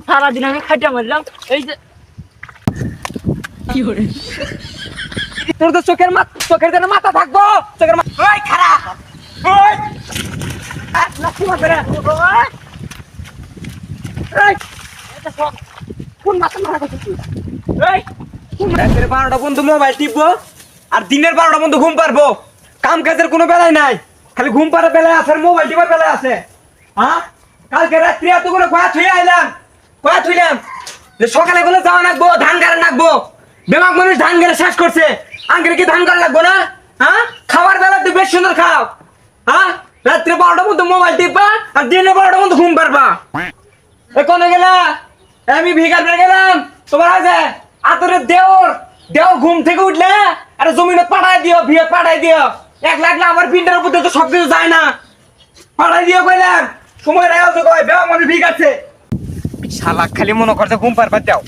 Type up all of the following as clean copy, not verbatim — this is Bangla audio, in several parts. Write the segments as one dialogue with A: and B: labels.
A: সারাদিন আমি খাইটা মারলাম এই যে কি করে তোর তো চোখের যেন মাথা থাকবো চোখের ওই খারাপ ওই লাঠি মারবে রে এই এটা সব কোন মাথা মারা করছিস এই রাতের 12টা পর্যন্ত মোবাইল টিপবো আর দিনের 12টা পর্যন্ত ঘুম পারবো কাম কাজের কোনো বেলায় নাই খালি ঘুম পাড়ার বেলায় আছে আর মোবাইল টিপার বেলায় আছে হ্যাঁ কালকে রাত্রি এতগুলো কয়া থুইলাম যে সকালে বলে যাওয়া নাকবো ধান গাড়া নাকবো বেমাক মানুষ ধান গাড়া শেষ করছে আঙ্কের কি ধান গাড়া লাগবো না হ্যাঁ খাবার বেলা তুই বেশ সুন্দর খাও হ্যাঁ রাত্রে 12টার মধ্যে মোবাইল টিপবা আর দিনে 12টার মধ্যে ঘুম পারবা কোনে গেলা আমি ভিগার বেড়ে গেলাম তোমার আছে আতরের দেওর ঘুম থেকে উঠলে আরে জমিনে পাঠাই দিও ভিয়ে পাঠাই দিও 1 লাখ আমার পিন্ডের উপর তো সবকিছু যায় না পাঠাই দিও কইলাম সময় রাখা তো কয় বেমাক মানুষ ভিগাচ্ছে শালা খালি মনে করতে ঘুম পারবার দাও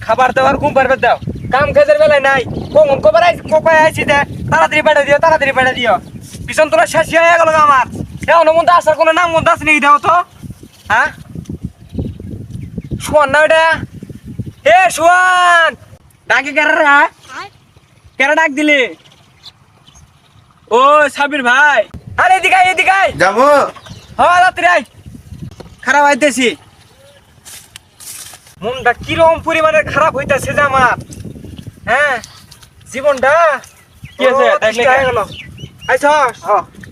A: খাবার দাবার ঘুম পারবার দাও কাম কাজের বেলায় নাই কোন কবার কোপায় আইছি দে তাড়াতাড়ি পাঠিয়ে দিও পিছন তোরা শেষ হয়ে গেল আমার এখন মধ্যে আসার কোনো নাম মধ্যে আছে নাকি দাও তো হ্যাঁ শোয়ান না ওটা এ শোয়ান ডাকে কেরা ডাক দিলি ও সাবির ভাই আরে এদিকে
B: যাবো
A: হ্যাঁ রাত্রি আই খারাপ আইতেছি মনটা কিরকম পরিমাণে খারাপ হইতেছে যে আমার হ্যাঁ জীবনটা কি আছে দেখলে গেল আইছস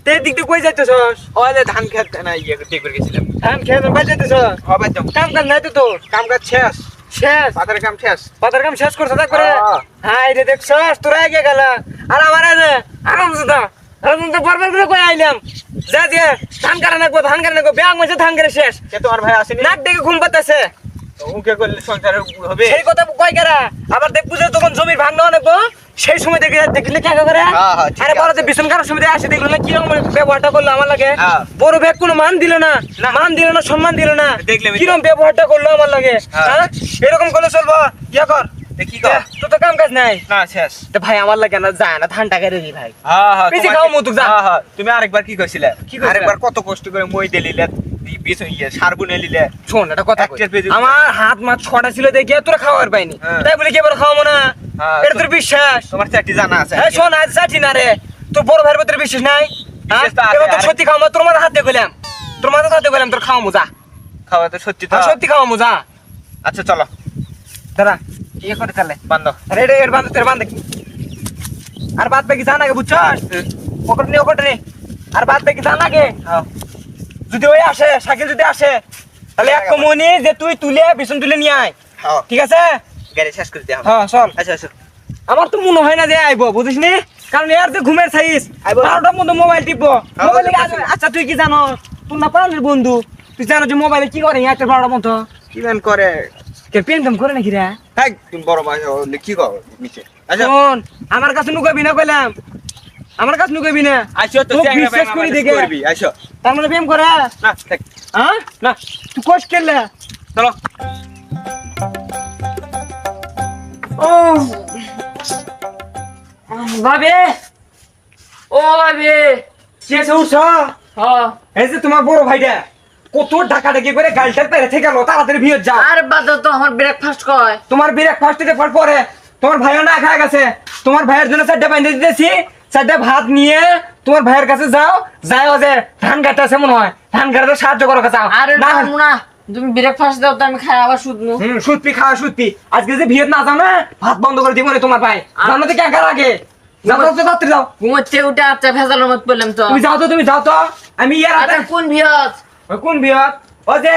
A: তে দিক দিয়ে কই যাইতেছস
B: ওলে ধান খেতে না ইয়ে করতে করে গেছিলাম
A: ধান খেতে বাই যাইতেছস
B: হবে তো
A: কাম কাজ নাই তো তোর
B: কাম কাজ শেষ পাতার কাম শেষ
A: করছ তাক করে হাই রে দেখছস তোরা আগে গেল আর আমার আছে আরামসে তো বরবার করে কই আইলাম যা দিয়ে ধান কাটা নাকবো ব্যাং মধ্যে ধান করে শেষ
B: কে তোমার ভাই আসেনি
A: নাক দেখে ঘুম পাতাছে
B: ওকে করলে সংসার হবে
A: সেই কথা কই গেরা আবার দেখ বুঝে তখন জমির ভাগ না নেবো সেই সময় দেখলে কি করে আরে বড় যে বিছন কাটার সময় আসে দেখলো না কি রকম ব্যবহারটা করলো আমার লাগে বড় ভাই কোনো মান দিল না সম্মান দিল না কি রকম ব্যবহারটা করলো আমার লাগে হ্যাঁ এরকম করলে চলবো ইয়া কর
B: দেখি কর
A: তো তো কাম কাজ নাই
B: না শেষ
A: তো ভাই আমার লাগে না যায় না ধান টাকা রে ভাই বেশি খাও মুতুক যা
B: তুমি আরেকবার কি কইছিলে আরেকবার কত কষ্ট করে মই দিলিলে সার বুনে নিলে
A: শোন একটা কথা আমার হাত মাছ ছটা ছিল দেখে তোরা খাওয়ার পাইনি তাই বলে কি এবার খাওয়াবো না এটা তোর বিশ্বাস
B: তোমার চারটি জানা আছে
A: হ্যাঁ শোন আজ চাটি না রে তোর বড় ভাইয়ের ভিতরে বিশ্বাস নাই এবার তোর সত্যি খাওয়া তোর মাথা হাতে গেলাম তোর খাওয়া মজা
B: খাওয়া তো সত্যি তো
A: সত্যি খাওয়া মজা
B: আচ্ছা চলো
A: দাদা ইয়ে করে তাহলে
B: বান্ধ
A: রেডি এর বান্ধ তোর বান্ধ কি আর বাদ বাকি জানা গে বুঝছস ওকট নে আর বাদ বাকি জানা গে যদি ওই আসে শাকিল যদি আসে তাহলে এক কমনি যে তুই তুলে বিছন তুলে নিয়ে আয় ঠিক আছে
B: গাড়ি শেষ করে দাও
A: হ্যাঁ চল
B: আচ্ছা
A: আমার তো মনে হয় না যে আইবো বুঝিস নি কারণ এর যে ঘুমের সাইজ 12টার মধ্যে মোবাইল টিপবো মোবাইলে আচ্ছা তুই কি জানো তোর না প্রাণের বন্ধু তুই জানো যে মোবাইলে কি করে একটা 12টার মধ্যে
B: কি মান করে
A: কে পেন্টাম করে নাকি রে
B: হ্যাঁ তুমি বড় মাছ কি কর নিচে আচ্ছা
A: শোন আমার কাছে নুকাবি না কইলাম আমার কাছে নুকাবি না
B: আইছো তো
A: বিশ্বাস করি দেখে
B: করবি আইছো
A: তার মানে প্রেম করে
B: না থাক
A: হ্যাঁ
B: না
A: তুই কোশ কেলে
B: চলো
A: ও ভাবে ও ভাবে
B: শেষে উঠছ
A: হ্যাঁ
B: এই যে তোমার বড় ভাইটা কত ডাকাডাকি করে গালটার পেরে থেকে গেল তাড়াতাড়ি বিয়ে যা
A: আরে বাদ তো আমার ব্রেকফাস্ট কয়
B: তোমার ব্রেকফাস্ট দেওয়ার পরে তোমার ভাইও না খায় গেছে তোমার ভাইয়ের জন্য 4টা বাইন্দে দিতেছি 4টা ভাত নিয়ে তোমার ভাইয়ের কাছে যাও যে ধান কাটতে আছে মনে হয় ধান কাটতে সাহায্য করো কাছে
A: আরে না তুমি ব্রেকফাস্ট দাও তো আমি খাই আবার শুধু
B: সুতপি আজকে যে বিয়ে না যাও না ভাত বন্ধ করে দিব না তোমার ভাই জানো তো কেন লাগে যাও তো রাত্রে যাও
A: ঘুমোচ্ছে উঠে আচ্ছা ভেজালের মত বললাম তো
B: তুমি যাও তো আমি ইয়ার
A: আচ্ছা কোন ভিয়ত
B: কোন বিয়ত ও যে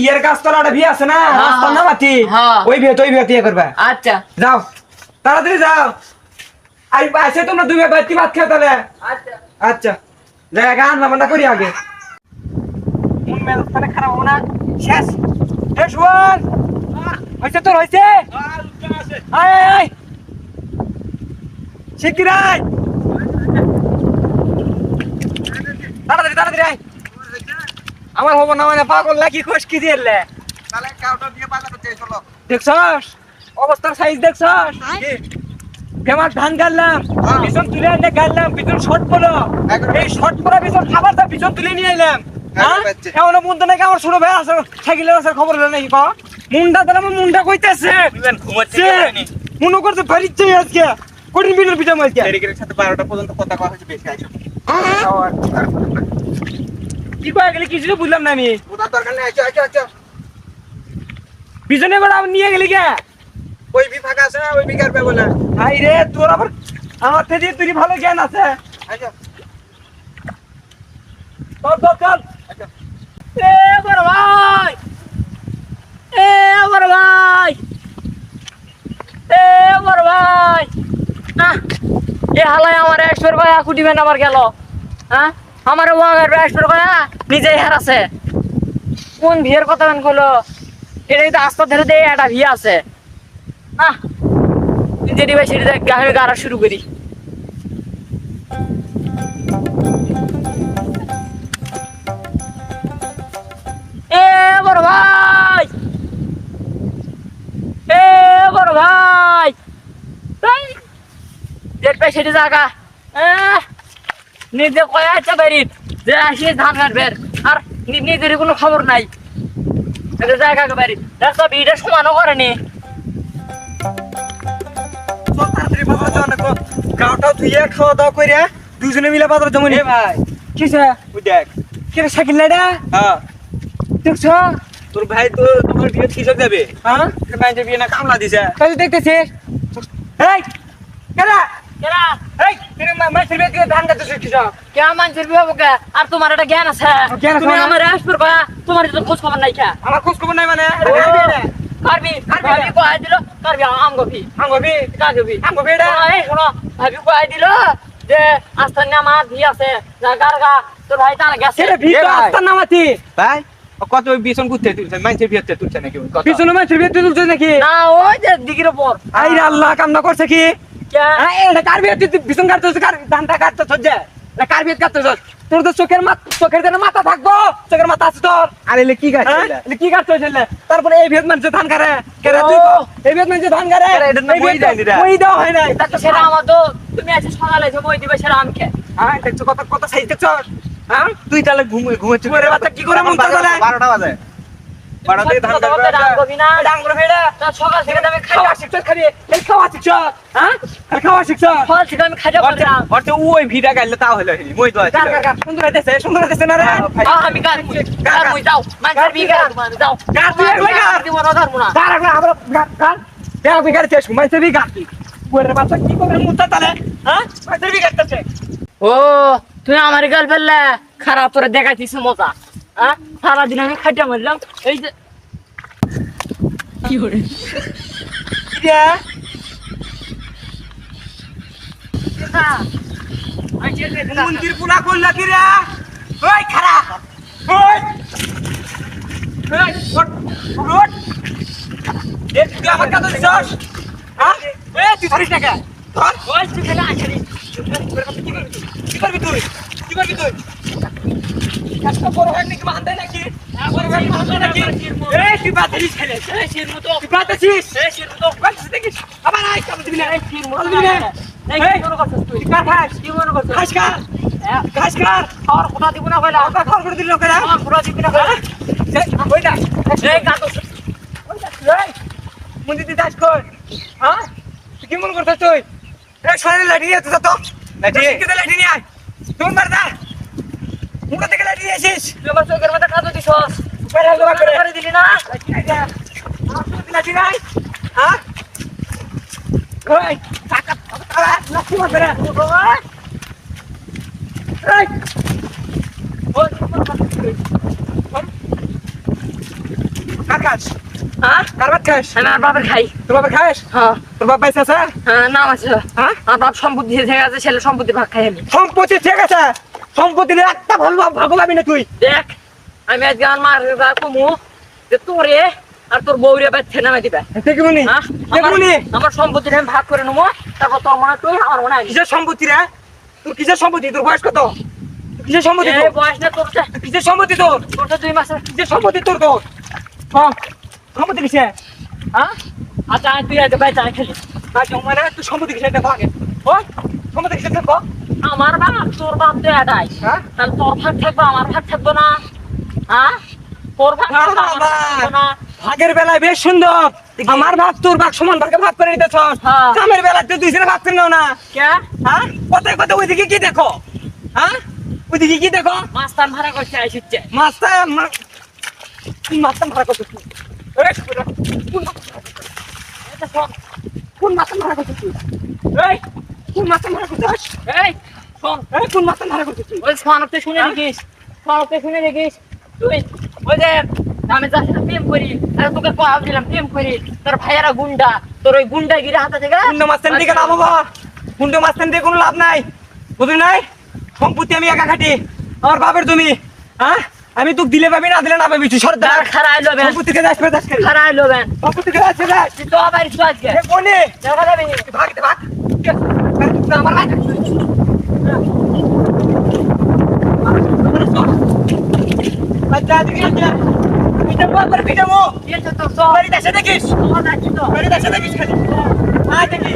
B: ইয়ের গাছতলাটা বিয়ে আছে না রাস্তা না মাটি ওই বিয়ে ইয়ে করবে
A: আচ্ছা
B: যাও তাড়াতাড়ি যাও আসে তোমরা দুই বাড়তি ভাত খেয়ে তাহলে
A: আচ্ছা
B: আচ্ছা জায়গা রান্না বান্না করি আগে মন মেজাজটা খারাপ হবো না শেষ শুয়ান হয়েছে তোর হয়েছে আয় শিগগির আয় তাড়াতাড়ি আয় আমার হবো না মানে পাগল নাকি কোষ কি দিয়ে
C: তাহলে কাউটা দিয়ে বাজারে দিয়ে চলো
B: দেখছস অবস্থার সাইজ দেখছস ফেমাস ধান গাড়লাম পিছন তুলে এনে গাড়লাম পিছন শর্ট পড়লো এই শর্ট পড়া পিছন খাবার পিছন তুলে নিয়ে এলাম হ্যাঁ
C: পাচ্ছে।
B: এমন বন্ধু নাকি আমার ছোট ভাই আছে সাইকেলের আছে খবর হলো নাকি ক মুন্ডা তাহলে আমার মুন্ডা কইতেছে
A: ঘুমাচ্ছে
B: মনে করতে পারিচ্ছে আজকে কঠিন বিলের পিঠা মাইছে
C: টেরিকের সাথে 12টা পর্যন্ত কথা কওয়া হয়েছে বেশি আইসো
B: কি কয় গেলে কিছু বুঝলাম না আমি
C: ওটার দরকার নেই আইসো আইসো আইসো
B: পিছনে করে আমি নিয়ে গেলি কে
C: ওই বি ফাঁকা আছে না ওই বিকার পাবো না
B: আই রে তোর আবার আমার থেকে তুই ভালো জ্ঞান আছে
C: আইসো
B: চল চল চল এ বড় ভাই এ বড় ভাই এ বড় ভাই না এ হালাই আমার 100 ভাই কুটি ভেন আবার গেল হ্যাঁ আমার ওয়াগার 100 ভাই নিজেই হারাছে কোন ভিয়ের কথা বেন কইলো এটাই তো আস্তে ধরে দেয় একটা ভিয়া আছে না নিজেরই ভাই সেটা গায়ে গাড়া শুরু করি এ বড় ভাই এ বড় ভাই দেখবে সেটি জায়গা নিজে কয়া আছে বাড়ির যে আসি ধান কাটবের আর নিজের কোনো খবর নাই এটা জায়গা বাড়ি রাস্তা ভিড়ে সমানও করেনি
A: তাড়াতাড়ি বাজার যাও না গাওটাও ধুইয়া খাওয়া দাওয়া কইরা দুজনে মিলে বাজার জমনি
C: ভাই
B: কিসে
C: ওই দেখ
B: কে সাইকেল লাইডা
C: হ্যাঁ
B: দেখছ
C: তোর ভাই তো তোমার বিয়ে কৃষক যাবে
B: হ্যাঁ
C: ভাইকে বিয়ে না কামলা দিছে
B: কাজ দেখতেছি এই কেডা কেডা এই তুমি মাছের বিয়ে ধান কাটতেছ কিসব কে মাছের বিয়ে হবে কে আর তোমার একটা জ্ঞান আছে তুমি আমার আসবে বা তোমার তো খোঁজ খবর নাই কে
C: আমার খোঁজ খবর নাই মানে
B: কারবি ভাবি কই দিল কারবি আমগবি
C: আঙ্গবি
B: কাগবি
C: আঙ্গবি এটা
B: এই শোনো ভাবি কই দিল যে আস্তান আমার ভি আছে যা গারগা তোর ভাই তার গেছে
C: ভি তো আস্তান
B: নামাতি
C: ভাই ও কত বিছন করতে তুলছে মাইছে বিয়েতে তুলছে নাকি কত
B: পিছনে মাছের বিয়ে তুলছে নাকি না ওই যে দিগির উপর
A: আই রে আল্লাহ কামনা করছে কি
B: হ্যাঁ এটা কার বিয়ে তুই পিছন কাটতেছ কার ধানটা কাটতেছ যে না কার বিয়ে কাটতেছ তোর তো চোখের যেন মাথা থাকবো চোখের মাথা আছে তোর
C: আরে লে কি গাছ
B: কি কাটতেছ তারপরে এই ভিয়েত মানুষ ধান কারে কেরা তুই এই ভিয়েত মানুষ ধান কারে
C: এটা না মই দেয়নি রে
B: মই দাও হয় নাই তা তো সেটা আমার তো তুমি আজকে সকালে যে মই দিবে সেটা আমকে
A: হ্যাঁ দেখছো কত কত সাইজ দেখছো হ্যাঁ
C: তুই তাহলে ঘুমাচ্ছিস
A: ওরে বাচ্চা কি করে মুখ করে
C: 12টা বাজে 12টা থেকে ধান কাটবে
B: ডাং কবি না ডাং করে ফেড়া সকাল থেকে আমি খাওয়া শিখছ খালি এই খাওয়া শিখছ হ্যাঁ খাওয়া শিখছ সকাল থেকে আমি খাজা করলাম
C: অর্থে ওই ভিড়া গাইলে তাও হলো মই তো আছে
A: সুন্দর হইতেছে না রে
B: আমি গান মুই যাও মানসার বিগা তোমার যাও
A: গাছ তুই একলা গাছ
B: দিব না ধরমু না
A: তার আগে আমরা গাছ দেখ বিগার চেস মাইছে বি গাছ ওরে বাচ্চা কি করে মুখ তালে হ্যাঁ মাইছে বি গাছতে
B: ও তুই আমার গাল ফেললে খারাপ তোরে দেখাইছিস মজা হ্যাঁ সারাদিন আমি খাইটা মারলাম এই যে কি করে
A: মন্দির পুলা করলা কি রে ওই খারা ওই ওট এ তুই আমার কাছে দিছস হ্যাঁ এ তুই ধরিস না কে ধর
B: ওই তুই খেলা আসলি
A: কি করবি তুই কি করবি তুই কষ্ট বড় হয় নাকি বাঁধে নাকি বড় হয় বাঁধে নাকি এই তুই বাঁধিস খেলে
B: এই শির মতো
A: তুই বাঁধেছিস
B: এই শির মতো
A: বাঁধিস দেখিস আবার আই কাম দিবি না
B: এই শির মতো
A: দিবি না
B: এই কি মনে করছিস তুই
A: কার খাস
B: কি মনে করছিস
A: খাস কার খাস কার
B: আর কোথা দিব না কইলা
A: ওটা খর করে দিল লোকেরা
B: আমার পুরো দিবি না কইলা
A: ওই না
B: এই গাতো
A: ওই না এই মন্দির দি দাস কর হ্যাঁ তুই কি মনে করছিস তুই এই শরীরে লাঠি নিয়ে তুই তো লাঠি কে লাঠি নিয়ে আয় তুই মার দা মুড়া থেকে লাঠি নিয়ে আসিস
B: তুই আমার চোখের মধ্যে খাতো দিছস
A: উপরে হালকা করে
B: করে দিলি না
A: লাঠি নাই হ্যাঁ ওই টাকা লাঠি মারবে রে এই কার খাস
B: হ্যাঁ
A: কার ভাত খাস
B: আমি আর বাবার খাই
A: তোর বাবা খাস
B: হ্যাঁ
A: তোর বাবা পয়সা আছে
B: হ্যাঁ নাম আছে
A: হ্যাঁ
B: আমার বাপ সম্পত্তি থেকে আছে ছেলে সম্পত্তি ভাগ খাই আমি
A: সম্পত্তি ঠিক আছে সম্পত্তি নিয়ে একটা ভালো ভাগ পাবি না তুই
B: দেখ আমি আজকে আমার মার কমু যে তোরে আর তোর বউরে বাচ্চা নামে দিবে
A: দেখবো নি
B: হ্যাঁ
A: দেখবো নি
B: আমার সম্পত্তি আমি ভাগ করে নেবো তারপর তোর মনে তুই আমার মনে হয়
A: কিসের সম্পত্তি রে তোর কিসের সম্পত্তি তোর বয়স কত কিসের সম্পত্তি তোর
B: বয়স না তোর
A: কিসের সম্পত্তি তোর
B: তোর তো 2 মাসের
A: কিসের সম্পত্তি তোর তোর হ্যাঁ সম্পত্তি কিসে
B: হ্যাঁ আচ্ছা তুই আজ ভাই চা খেলি
A: না জমানে তুই সম্পত্তি কিসে দেখো আগে ও সম্পত্তি কিসে দেখো
B: আমার বাপ তোর বাপ তো এটাই
A: হ্যাঁ
B: তাহলে তোর ভাগ থাকবো আমার ভাগ থাকবো না হ্যাঁ তোর ভাগ
A: না, না,
B: আমার ভাগ
A: না।
B: না।
A: ভাগের বেলায় বেশ সুন্দর আমার ভাগ তোর ভাগ সমান ভাগে ভাগ করে নিতেছ
B: হ্যাঁ।
A: কামের বেলায় তুই দুই জনে ভাগ করে নাও না
B: কে
A: হ্যাঁ কোথায় কোথায় ওইদিকে কি দেখো হ্যাঁ ওইদিকে কি দেখো
B: মাস্তান ভাড়া করছে আইসিচ্ছে
A: মাছটা তুই মাছটা ভাড়া করছিস তুই? এই, কোন মাছটা ভাড়া করছিস?
B: এটা শোন
A: কোন মাছটা ভাড়া করছিস তুই? এই, কোন মাছটা ভাড়া করছিস?
B: এই শোন
A: এই, কোন মাছটা ভাড়া করছিস তুই?
B: ওই শোনতে শুনে দেখিস শোনতে শুনে দেখিস তুই ওই যে আমি যার সাথে প্রেম করি আর তোকে কথা দিলাম প্রেম করি তোর ভাইয়েরা গুন্ডা তোর ওই গুন্ডা গিরে হাতে থেকে
A: কুন্ড মাছটার দিকে না বাবা কুন্ড মাছটার দিকে কোনো লাভ নাই বুঝলি নাই সম্পত্তি আমি একা খাটি আমার বাপের তুমি হ্যাঁ আমি তোকে দিলে পাবি না দিলে না পাবি তুই সরদার
B: দাঁড় খারাই লবেন
A: সম্পত্তিকে যাস পেয়ে যাস করি
B: খারাই লবেন
A: সম্পত্তিকে যাস পেয়ে যাস
B: তুই তো আবার একটু আজকে
A: কোনে
B: দেখা যাবে নি।
A: ভাগ দে ভাগ আমার ভাই আচ্ছা দিকে আচ্ছা পিঠে বল করে পিঠে মো
B: কি হচ্ছে তোর সব
A: বাড়ি দেশে দেখিস
B: তোমার যাচ্ছি তো
A: বাড়ি দেশে দেখিস খালি আয় দেখি